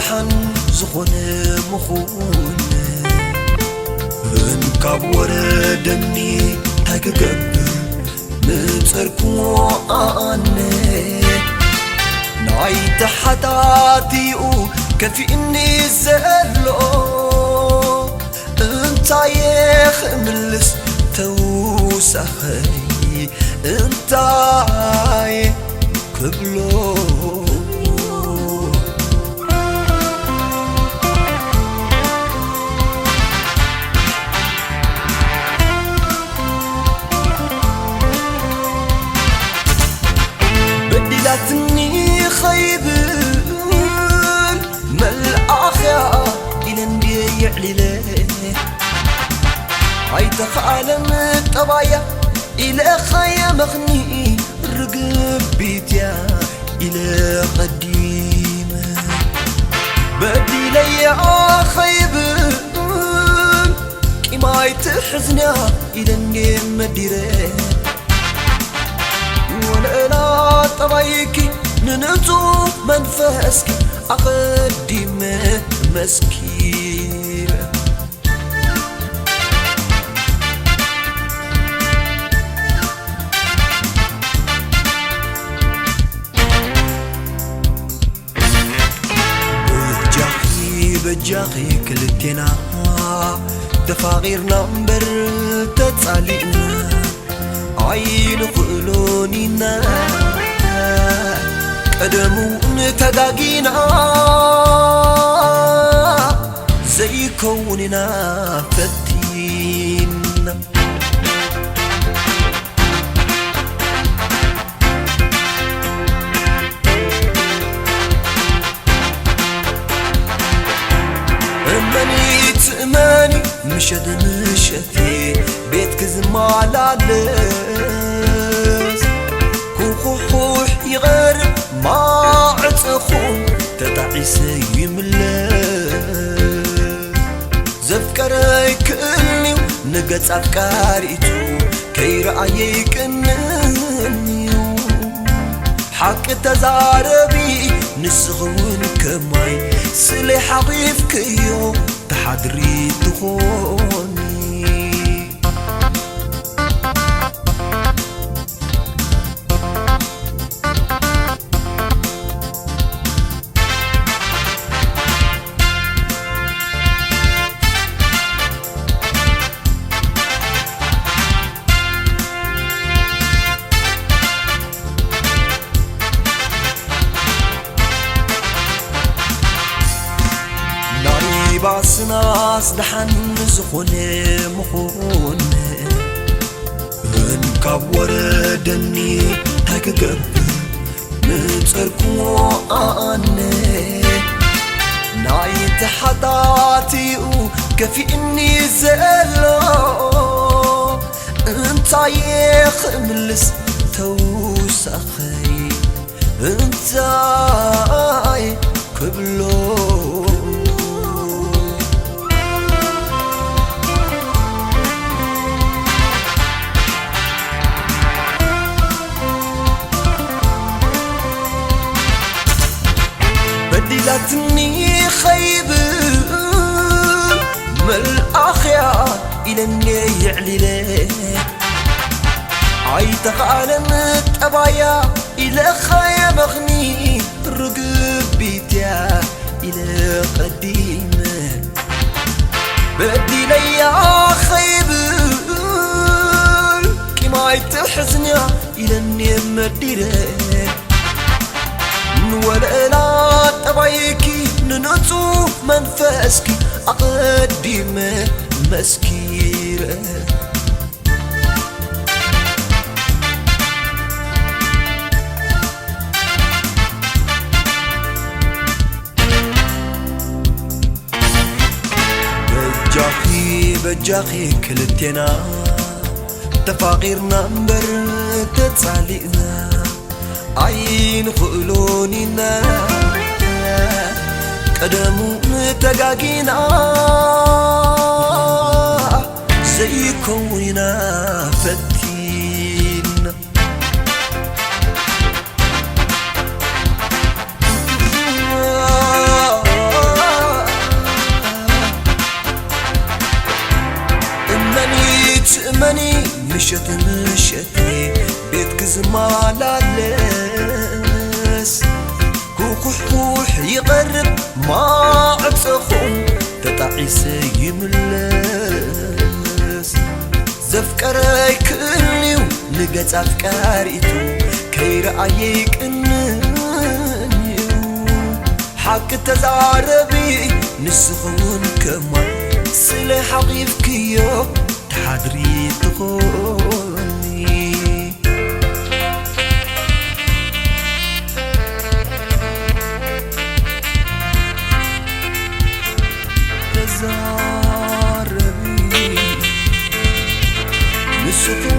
دحن زخونه مخونه انكاب وردني تكقبر نتركو آني ناي تحتاتيو كفي إني زلو انتا ملس توسخي انتا كبلو بدلتني خيبر ملأخيا إلى ندي عليله عيتخ عالم طبايا إلى خيا مغني رقب بيتيا إلى قديمة بدي لي خيبر كما يتحزنا إلى النيم مديره ولا طبايكي ننتو منفسكي أقدم مسكيرة بجاخي كلتنا دفاغيرنا مبر تتصالينا عين قلونينا قدمو نتداقينا زي كوننا فتينا أماني تأماني مشد مشتي بيتك زمالالس كوخوح يغرب ما عتخو تتعيسي يملس زفكري كلني نقص أفكاريتو كي رأيك النيو حق تزاربي نسغون كماي سلي حبيب كيو تحضري تخوني باصناس دحن زخونه مخونه انكاب وردني تكقبر نتركو آني ناي تحتاتيو كفي إني زلو انتا ملس توسخي انتا كبلو بدلتني خيبر ملأخيا إلى الني عليله عيتخ عالم طبايا إلى خيا مغني رقب بيتيا إلى قديمة بدي لي خيبر كما يتحزني إلى الني مديره ولا طبايكي ننتو منفسكي أقدم مسكيرة بجاخي كلتنا تفاغيرنا مبر تتصالينا عين خلونينا قدمو تقاقينا زي كوننا فتينا سمني مشت مشتي بيتك زمالالس كوكوح يقرب ما عبسخم تطعيس يملس زفكري كليو نقص أفكاريتو كيرأيك إننيو حق تزاربي نسخون كمان سلي حقيفك يو تحضري تخوني تزاربي نسخون